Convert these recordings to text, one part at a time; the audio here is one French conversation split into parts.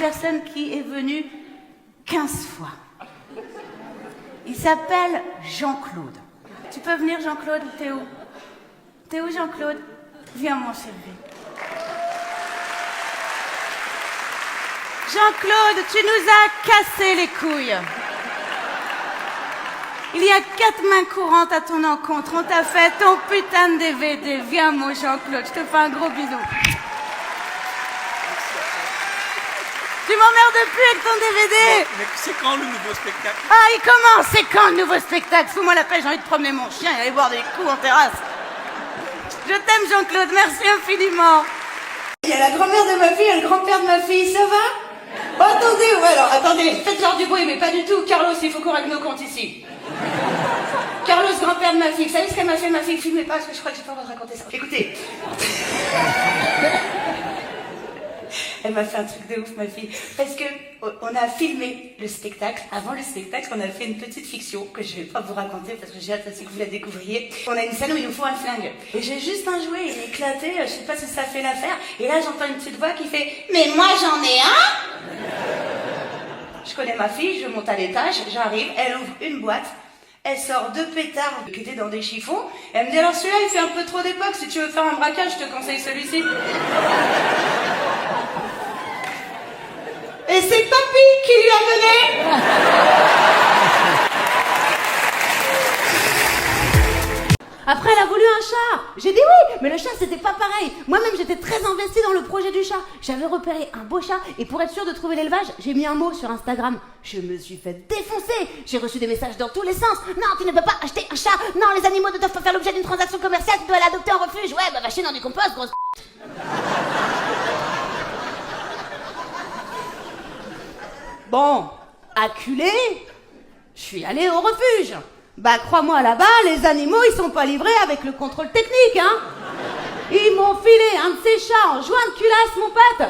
Personne qui est venue 15 fois. Il s'appelle Jean-Claude. Tu peux venir, Jean-Claude? T'es où? T'es où, Jean-Claude? Viens, mon chéri. Jean-Claude, tu nous as cassé les couilles. Il y a 4 mains courantes à ton encontre. On t'a fait ton putain de DVD. Viens, mon Jean-Claude, je te fais un gros bisou. Tu m'emmerdes plus avec ton DVD. Mais c'est quand le nouveau spectacle? Ah, il commence. C'est quand le nouveau spectacle? Fous-moi la paix, j'ai envie de promener mon chien et aller boire des coups en terrasse. Je t'aime, Jean-Claude, merci infiniment. Il y a la grand-mère de ma fille et le grand-père de ma fille, ça va? Oh, attendez, ouais, alors, attendez, faites genre du bruit, mais pas du tout. Carlos, il faut qu'on règle nos comptes ici. Carlos, grand-père de ma fille, vous savez ce qu'elle m'a fait, ma fille? Filmez pas, parce que je crois que j'ai pas le droit de raconter ça. Écoutez. Elle m'a fait un truc de ouf, ma fille. Parce que on a filmé le spectacle. Avant le spectacle, on a fait une petite fiction que je vais pas vous raconter parce que j'ai hâte que vous la découvriez. On a une scène où il nous faut un flingue. Et j'ai juste un jouet, il est éclaté, je sais pas si ça fait l'affaire. Et là, j'entends une petite voix qui fait « Mais moi, j'en ai un !» Je connais ma fille, je monte à l'étage, j'arrive, elle ouvre une boîte. Elle sort 2 pétards qui étaient dans des chiffons. Et elle me dit, alors celui-là, il fait un peu trop d'époque. Si tu veux faire un braquage, je te conseille celui-ci. Et c'est Papy qui lui a donné. Après, elle a voulu un chat. J'ai dit oui, mais le chat, c'était pas pareil. Moi-même, j'étais très investie dans le projet du chat. J'avais repéré un beau chat et pour être sûre de trouver l'élevage, j'ai mis un mot sur Instagram. Je me suis fait défoncer. J'ai reçu des messages dans tous les sens. Non, tu ne peux pas acheter un chat. Non, les animaux ne doivent pas faire l'objet d'une transaction commerciale. Tu dois l'adopter en refuge. Ouais, bah va chier dans du compost, grosse. Bon, acculé, je suis allée au refuge. Bah, crois-moi, là-bas, les animaux, ils sont pas livrés avec le contrôle technique, hein. Ils m'ont filé un de ces chats en joint de culasse, mon pote.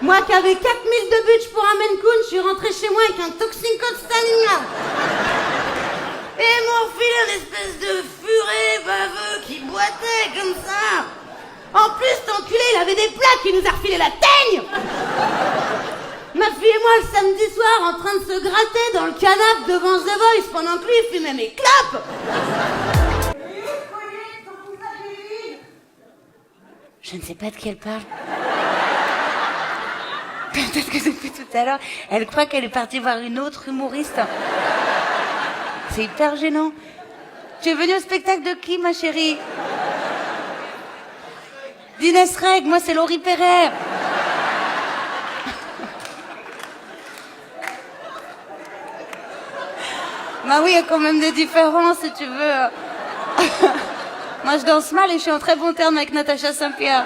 Moi qui avais 4000 de butch pour un Maine Coon, je suis rentrée chez moi avec un toxicostania. Et ils m'ont filé une espèce de furet baveux qui boitait comme ça. En plus, cet enculé, il avait des plaques, il nous a refilé la teigne. Ma fille et moi, le samedi soir, en train de se gratter dans le canapé devant The Voice pendant que lui, il fumait mes clopes. Je ne sais pas de qui elle parle. Peut-être que depuis tout à l'heure, elle croit qu'elle est partie voir une autre humoriste. C'est hyper gênant. Tu es venue au spectacle de qui, ma chérie? d'Inès Reg, moi c'est Laurie Perret. Bah oui, il y a quand même des différences, si tu veux. Moi, je danse mal et je suis en très bon terme avec Natacha Saint-Pierre.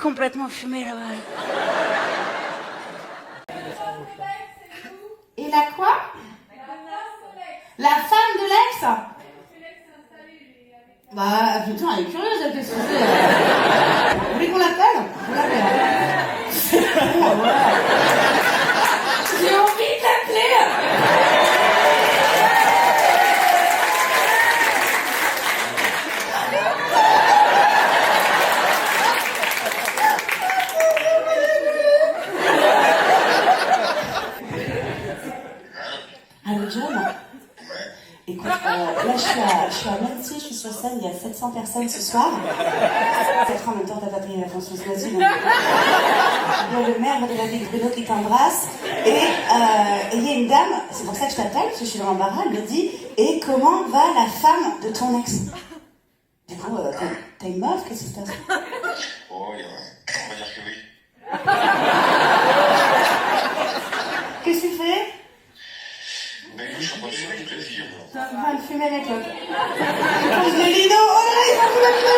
Complètement fumée, là-bas. Et la quoi? La femme de l'ex? Bah, putain, elle est curieuse, elle, qu'est-ce que c'est? Vous voulez qu'on l'appelle? On l'appelle. C'est bon, voilà. J'ai envie de l'appeler. Allô, John? Écoute, là je suis à Nancy, je suis sur scène, il y a 700 personnes ce soir. Peut-être en même temps, t'as pas payé la Françoise Mazine. Il y a le maire de la ville Bruno qui t'embrasse. Et il y a une dame, c'est pour ça que je t'appelle, parce que je suis dans l'embarras, elle me dit, et comment va la femme de ton ex? Du coup, t'as une meuf, qu'est-ce qui se passe? Oh, on va dire que oui. Qu'est-ce que tu fais? Ben écoute, je suis en train de fumer du plaisir. Tu es en train de fumer la clope. Je pose le lido, oh là là, il faut fumer le lido.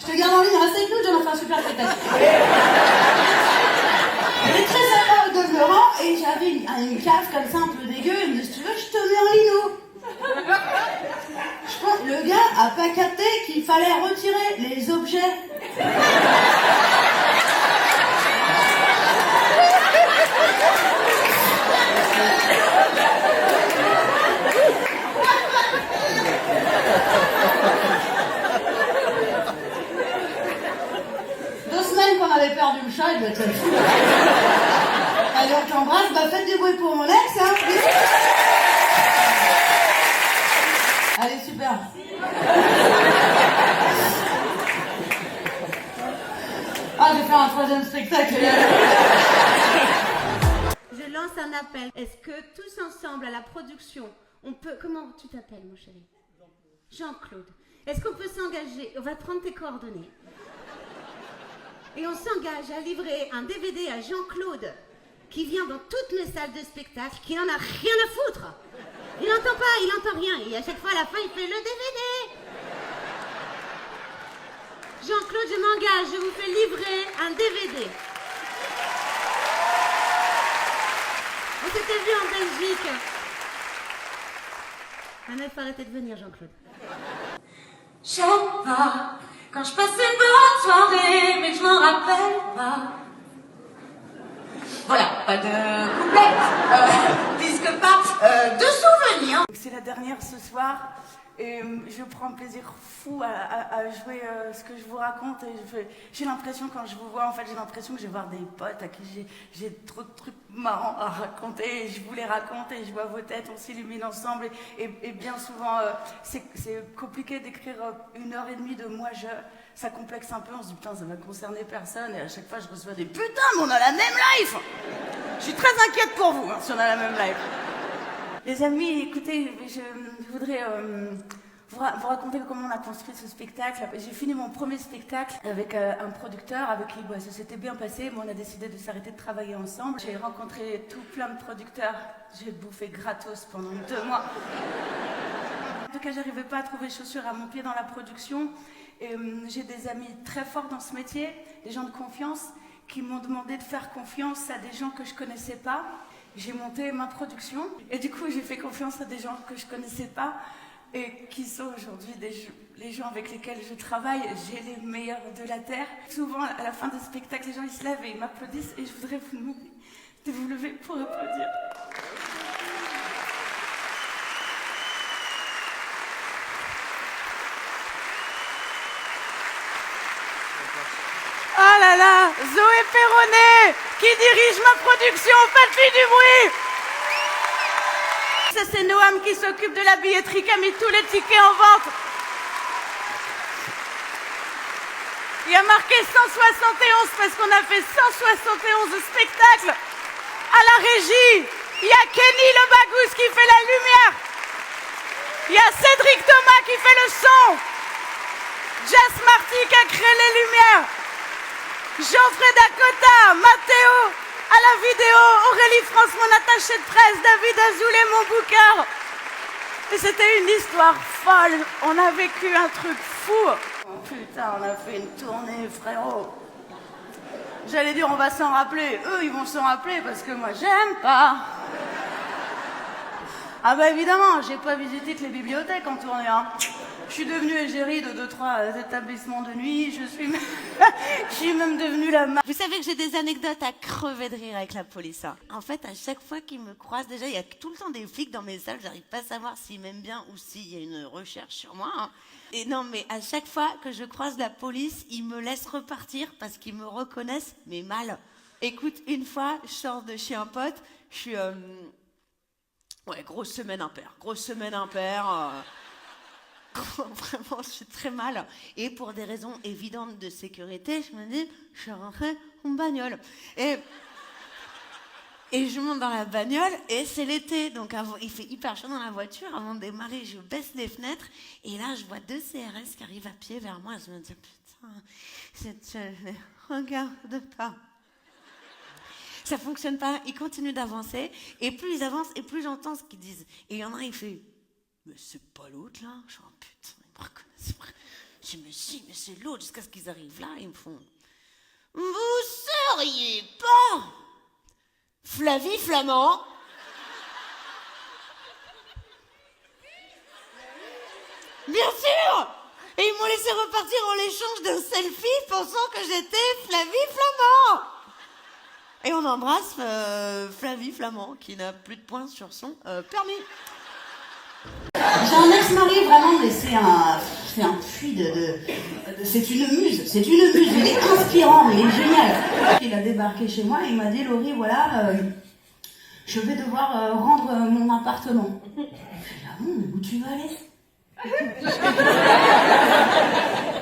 Je te garde en ligne, reste avec nous, John, on fait un super spectacle. Elle est très sympa au demeurant, et j'avais une cave comme ça, un peu dégueu, il me dit, si tu veux, je te mets en lino. Je pense que le gars a pas capté qu'il fallait retirer les objets. doit te le foutre. Allez, on t'embrasse, bah faites du bruit pour mon ex, hein. Allez, super. Ah, je vais faire un troisième spectacle. Je lance un appel. Est-ce que tous ensemble à la production, on peut... Comment tu t'appelles, mon chéri? Jean-Claude. Est-ce qu'on peut s'engager? On va prendre tes coordonnées. Et on s'engage à livrer un DVD à Jean-Claude qui vient dans toutes mes salles de spectacle, qui n'en a rien à foutre. Il n'entend pas, il n'entend rien. Et à chaque fois, à la fin, il fait le DVD. Jean-Claude, je m'engage, je vous fais livrer un DVD. On s'était vu en Belgique. Maintenant, il faut arrêter de venir, Jean-Claude. J'aime pas quand je passe une bonne soirée, mais que je m'en rappelle pas. Voilà, pas de couplet, puisque pas de souvenirs. C'est la dernière ce soir et je prends un plaisir fou à jouer ce que je vous raconte. Et j'ai l'impression, quand je vous vois, en fait, j'ai l'impression que je vais voir des potes à qui j'ai trop de trucs marrants à raconter. Et je vous les raconte et je vois vos têtes, on s'illumine ensemble. Et bien souvent, c'est compliqué d'écrire 1h30 de moi ça complexe un peu, on se dit putain ça va concerner personne et à chaque fois je reçois des putain mais on a la même life. Je suis très inquiète pour vous si on a la même life. Les amis, écoutez, je voudrais vous raconter comment on a construit ce spectacle. J'ai fini mon premier spectacle avec un producteur avec qui ça s'était bien passé, mais on a décidé de s'arrêter de travailler ensemble. J'ai rencontré tout plein de producteurs, j'ai bouffé gratos pendant 2 mois. En tout cas, j'arrivais pas à trouver chaussures à mon pied dans la production. Et j'ai des amis très forts dans ce métier, des gens de confiance, qui m'ont demandé de faire confiance à des gens que je connaissais pas. J'ai monté ma production et du coup j'ai fait confiance à des gens que je connaissais pas et qui sont aujourd'hui les gens avec lesquels je travaille. J'ai les meilleurs de la terre. Souvent à la fin des spectacles, les gens ils se lèvent et ils m'applaudissent et je voudrais vous demander de vous lever pour applaudir. Oh là là, Zoé Perronnet, qui dirige ma production, faites-lui du bruit. Ça c'est Noam qui s'occupe de la billetterie, qui a mis tous les tickets en vente. Il y a marqué 171 parce qu'on a fait 171 spectacles. À la régie, il y a Kenny le Bagous qui fait la lumière. Il y a Cédric Thomas qui fait le son. Jess Marty qui a créé les lumières. Geoffrey Dakota, Mathéo à la vidéo, Aurélie France, mon attachée de presse, David Azoulay, mon booker. Et c'était une histoire folle. On a vécu un truc fou. Oh putain, on a fait une tournée, frérot. J'allais dire, on va s'en rappeler. Eux, ils vont s'en rappeler parce que moi, j'aime pas. Ah bah évidemment, j'ai pas visité que les bibliothèques en tournée, hein. Je suis devenue égérie de 2-3 établissements de nuit, je suis même devenue la Vous savez que j'ai des anecdotes à crever de rire avec la police. Hein. En fait, à chaque fois qu'ils me croisent, déjà, il y a tout le temps des flics dans mes salles, j'arrive pas à savoir s'ils m'aiment bien ou s'il y a une recherche sur moi. Hein. Et non, mais à chaque fois que je croise la police, ils me laissent repartir parce qu'ils me reconnaissent, mais mal. Écoute, une fois, je sors de chez un pote, je suis... Ouais, grosse semaine impair. Vraiment, je suis très mal. Et pour des raisons évidentes de sécurité, je me dis, je vais rentrer en bagnole. Et je monte dans la bagnole et c'est l'été. Donc il fait hyper chaud dans la voiture. Avant de démarrer, je baisse les fenêtres. Et là, je vois 2 CRS qui arrivent à pied vers moi. Je me dis, putain, regarde pas. Ça fonctionne pas. Ils continuent d'avancer. Et plus ils avancent, et plus j'entends ce qu'ils disent. Et il y en a un, il fait... Mais c'est pas l'autre là? Je suis en putain, ils me reconnaissent. Je dis mais si, mais c'est l'autre, jusqu'à ce qu'ils arrivent là, ils me font. Vous seriez pas Flavie Flamand? Bien sûr! Et ils m'ont laissé repartir en l'échange d'un selfie pensant que j'étais Flavie Flamand! Et on embrasse Flavie Flamand qui n'a plus de points sur son permis. J'ai un ex-mari, vraiment, mais fait un puits c'est une muse, il est inspirant, il est génial. Il a débarqué chez moi et il m'a dit, Laurie, voilà, je vais devoir rendre mon appartement. Je dis, ah bon, mais où tu vas aller?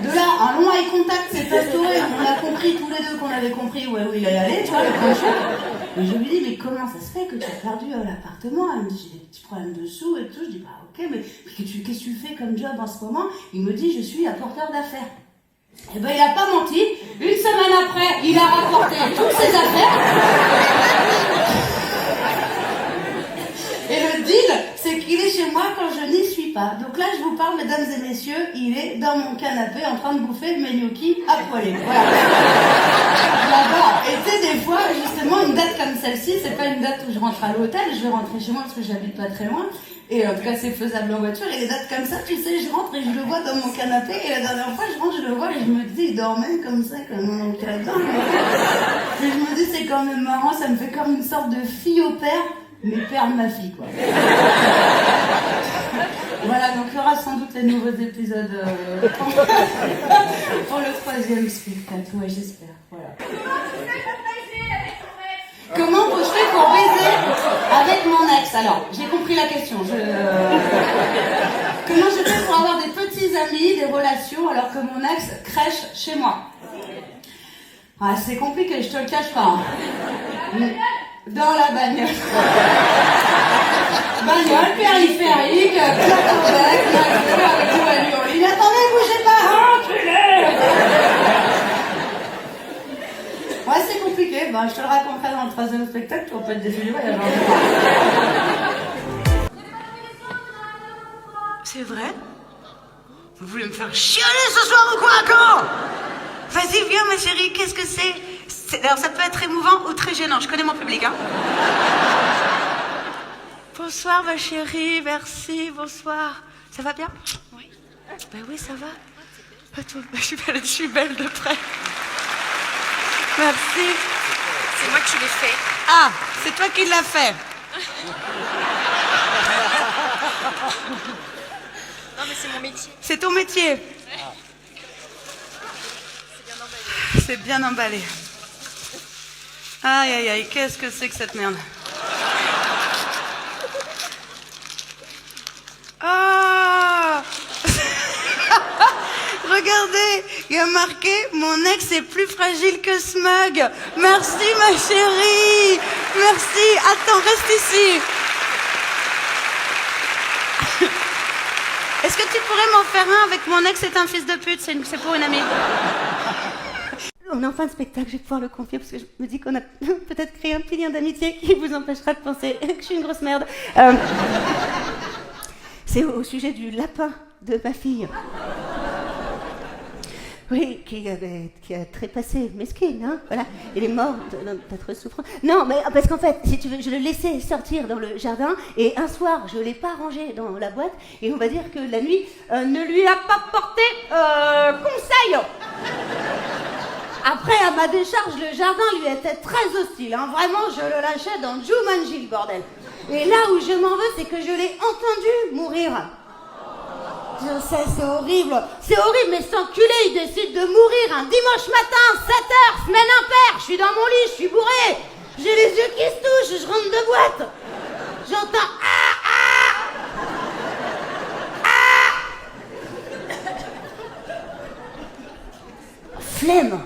De là, un long eye contact s'est instauré, on a compris tous les deux qu'on avait compris où il allait aller, tu vois, le grand choc. Et je lui dis, mais comment ça se fait que tu as perdu l'appartement? Elle me dit, j'ai des petits problèmes de sous et tout. Je dis, bah ok, mais qu'est-ce que tu fais comme job en ce moment? Il me dit, je suis apporteur d'affaires. Eh ben, il a pas menti. Une semaine après, il a rapporté toutes ses affaires. Et le deal, c'est qu'il est chez moi quand je n'y suis pas. Donc là, je vous parle, mesdames et messieurs, il est dans mon canapé en train de bouffer mes gnocchis à poêler. Voilà. Là-bas. Et tu sais, des fois, justement, une date comme celle-ci, c'est pas une date où je rentre à l'hôtel, je vais rentrer chez moi parce que j'habite pas très loin. Et en tout cas, c'est faisable en voiture. Et les dates comme ça, tu sais, je rentre et je le vois dans mon canapé. Et la dernière fois, je rentre, je le vois et je me dis, il dormait comme ça, comme mon oncle là-dedans. Et je me dis, c'est quand même marrant, ça me fait comme une sorte de fille au père. Mais père de ma fille, quoi. Voilà, donc il y aura sans doute les nouveaux épisodes pour le 3e spectacle, ouais, j'espère. Voilà. Comment je fais pour baiser avec mon ex? Alors, j'ai compris la question. Comment je fais pour avoir des petits amis, des relations, alors que mon ex crèche chez moi? Ah, c'est compliqué, je te le cache pas. Dans la bagnole. Bagnole, périphérique, plateau bec, avec tout à Lyon. Il attendait, bougez pas, enculé! Ouais, c'est compliqué. Ben, je te le raconterai dans le 3e spectacle, tu vas pas être déçu du voyage. C'est vrai? Vous voulez me faire chialer ce soir ou quoi, encore? Vas-y, viens, ma chérie, qu'est-ce que c'est? Alors, ça peut être émouvant ou très gênant, je connais mon public, hein. Bonsoir, ma chérie, merci, bonsoir. Ça va bien? Oui. Ben oui, ça va. Je suis belle de près. Merci. C'est moi qui l'ai fait. Ah, c'est toi qui l'as fait. Non, mais c'est mon métier. C'est ton métier. C'est bien emballé. Aïe, aïe, aïe, qu'est-ce que c'est que cette merde? Ah. Regardez, il y a marqué « Mon ex est plus fragile que Smug ». Merci, ma chérie. Merci. Attends, reste ici. Est-ce que tu pourrais m'en faire un avec mon ex est un fils de pute? C'est pour une amie. On est en fin de spectacle, je vais pouvoir le confier parce que je me dis qu'on a peut-être créé un petit lien d'amitié qui vous empêchera de penser que je suis une grosse merde. C'est au sujet du lapin de ma fille. Oui, qui a trépassé, mesquine, hein, voilà. Il est mort d'atroce souffrance. Non, mais parce qu'en fait, si tu veux, je le laissais sortir dans le jardin et un soir, je ne l'ai pas rangé dans la boîte et on va dire que la nuit ne lui a pas porté conseil. Après, à ma décharge, le jardin lui était très hostile, hein. Vraiment, je le lâchais dans Jumanji, le bordel. Et là où je m'en veux, c'est que je l'ai entendu mourir. Je sais, c'est horrible, mais cet enculé, il décide de mourir un dimanche matin, 7h, semaine impaire, je suis dans mon lit, je suis bourré, j'ai les yeux qui se touchent, je rentre de boîte, j'entends « Ah, ah, ah !» Flemme.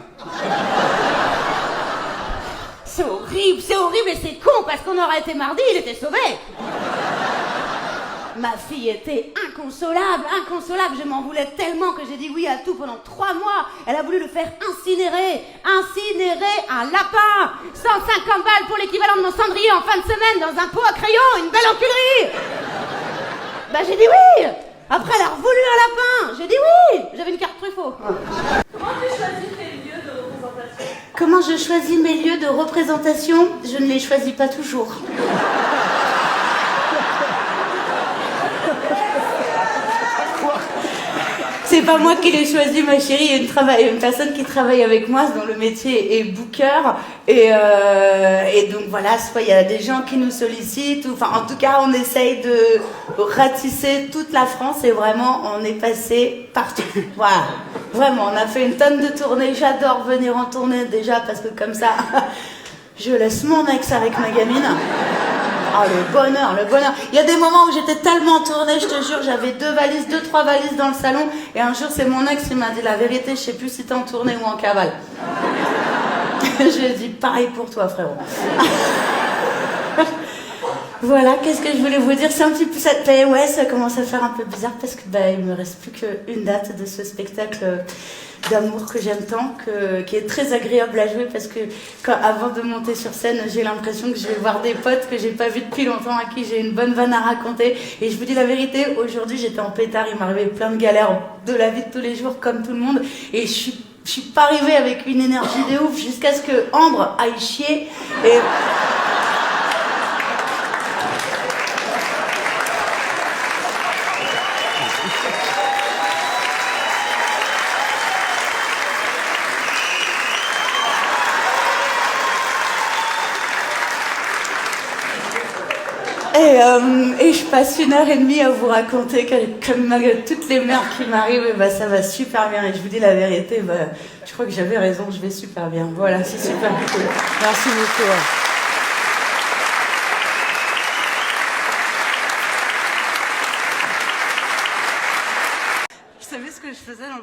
C'est horrible et c'est con, parce qu'on aurait été mardi, il était sauvé. Ma fille était inconsolable, je m'en voulais tellement que j'ai dit oui à tout pendant 3 mois. Elle a voulu le faire incinérer un lapin. 150 balles pour l'équivalent de mon cendrier en fin de semaine dans un pot à crayon, une belle enculerie. Bah j'ai dit oui. Après elle a revoulu un lapin, j'ai dit oui. J'avais une carte Truffaut. Comment je choisis mes lieux de représentation? Je ne les choisis pas toujours. C'est pas moi qui l'ai choisi, ma chérie. Il y a une personne qui travaille avec moi, dont le métier est booker. Et donc voilà, soit il y a des gens qui nous sollicitent, enfin en tout cas on essaye de ratisser toute la France et vraiment on est passé partout. Voilà, vraiment, on a fait une tonne de tournées. J'adore venir en tournée déjà parce que comme ça, je laisse mon ex avec ma gamine. Ah, le bonheur, le bonheur. Il y a des moments où j'étais tellement tournée, je te jure, j'avais 3 valises dans le salon. Et un jour, c'est mon ex qui m'a dit la vérité, je sais plus si t'es en tournée ou en cavale. Je lui ai dit pareil pour toi, frérot. Voilà, qu'est-ce que je voulais vous dire? C'est un petit peu ça. Ouais, ça commence à faire un peu bizarre parce que il me reste plus qu'une date de ce spectacle d'amour que j'aime tant, qui est très agréable à jouer parce que avant de monter sur scène, j'ai l'impression que je vais voir des potes que j'ai pas vus depuis longtemps, à qui j'ai une bonne vanne à raconter. Et je vous dis la vérité, aujourd'hui j'étais en pétard, il m'arrivait plein de galères de la vie de tous les jours comme tout le monde, et je suis pas arrivée avec une énergie de ouf jusqu'à ce que Ambre aille chier et... Et je passe 1h30 à vous raconter que malgré toutes les merdes qui m'arrivent, ça va super bien. Et je vous dis la vérité, je crois que j'avais raison, je vais super bien. Voilà, c'est super cool. Merci beaucoup. Vous savez ce que je faisais dans le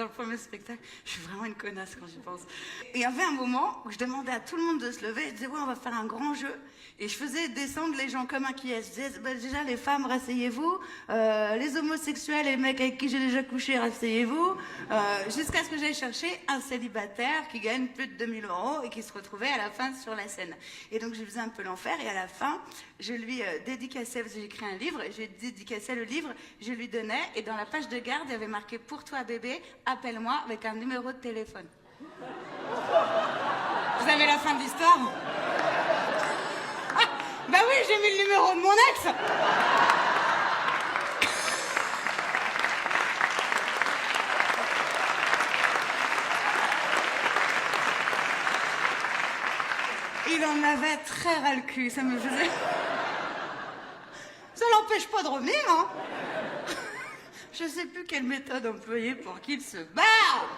premier spectacle? Je suis vraiment une connasse quand j'y pense. Et il y avait un moment où je demandais à tout le monde de se lever. Je disais, ouais, on va faire un grand jeu. Et je faisais descendre les gens comme un qui est. Je disais, déjà, les femmes, rasseyez-vous. Les homosexuels et les mecs avec qui j'ai déjà couché, rasseyez-vous. Jusqu'à ce que j'aille chercher un célibataire qui gagne plus de 2000 € et qui se retrouvait à la fin sur la scène. Et donc, je faisais un peu l'enfer. Et à la fin, je lui dédicaçais, parce que j'ai écrit un livre, et je lui dédicaçais le livre, je lui donnais. Et dans la page de garde, il y avait marqué, pour toi, bébé, appelle-moi avec un numéro de téléphone. Vous avez la fin de l'histoire? Bah oui, j'ai mis le numéro de mon ex. Il en avait très ras le cul, ça me faisait... Ça l'empêche pas de revenir, hein. Je sais plus quelle méthode employer pour qu'il se barre.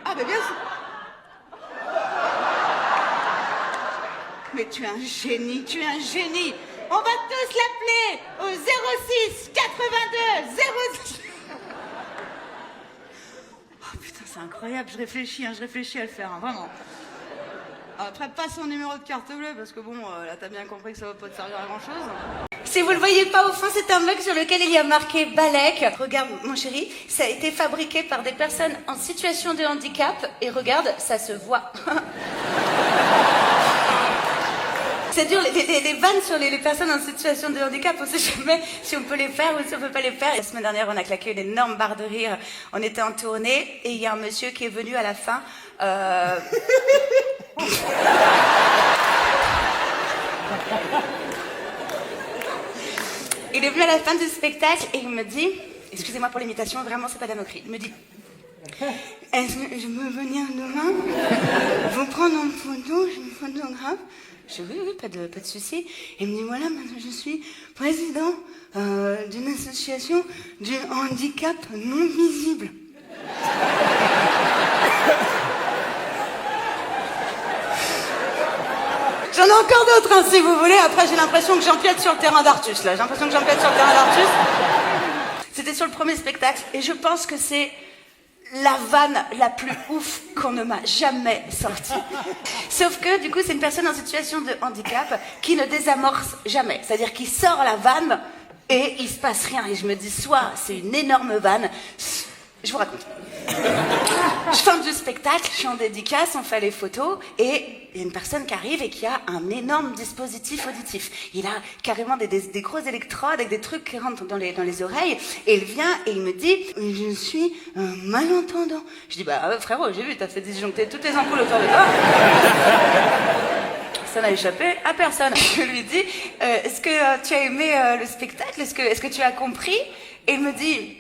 Ah bah bien sûr. Mais tu es un génie, tu es un génie. On va tous l'appeler au 06 82 06. Oh putain, c'est incroyable, je réfléchis à le faire, hein, vraiment. Après, pas son numéro de carte bleue, parce que bon, là t'as bien compris que ça va pas te servir à grand chose. Si vous le voyez pas au fond, c'est un mug sur lequel il y a marqué Balek. Regarde, mon chéri, ça a été fabriqué par des personnes en situation de handicap. Et regarde, ça se voit. C'est dur, les vannes sur les personnes en situation de handicap, on sait jamais si on peut les faire ou si on peut pas les faire. La semaine dernière, on a claqué une énorme barre de rire. On était en tournée et il y a un monsieur qui est venu à la fin. Il est venu à la fin du spectacle et il me dit, excusez-moi pour l'imitation, vraiment c'est pas de la moquerie, il me dit, est-ce que je peux venir demain vous prendre en photo, je me photographe? Je dis oui, pas de souci. Il me dit voilà, maintenant je suis président d'une association du handicap non visible. J'en ai encore d'autres, hein, si vous voulez. Après, j'ai l'impression que j'empiète sur le terrain d'Artus, là. C'était sur le premier spectacle. Et je pense que c'est la vanne la plus ouf qu'on ne m'a jamais sortie. Sauf que, du coup, c'est une personne en situation de handicap qui ne désamorce jamais. C'est-à-dire qu'il sort la vanne et il se passe rien. Et je me dis, soit c'est une énorme vanne. Je vous raconte. Je fin du spectacle, je suis en dédicace, on fait les photos et il y a une personne qui arrive et qui a un énorme dispositif auditif. Il a carrément des gros électrodes avec des trucs qui rentrent dans les oreilles et il vient et il me dit « Je suis un malentendant ». Je dis « Bah frérot, j'ai vu, t'as fait disjoncter toutes les ampoules autour de toi ». Ça n'a échappé à personne. Je lui dis, est-ce que tu as aimé le spectacle? Est-ce que tu as compris? Et il me dit,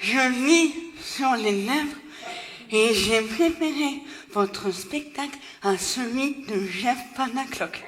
je lis sur les lèvres et j'ai préféré votre spectacle à celui de Jeff Panaclock.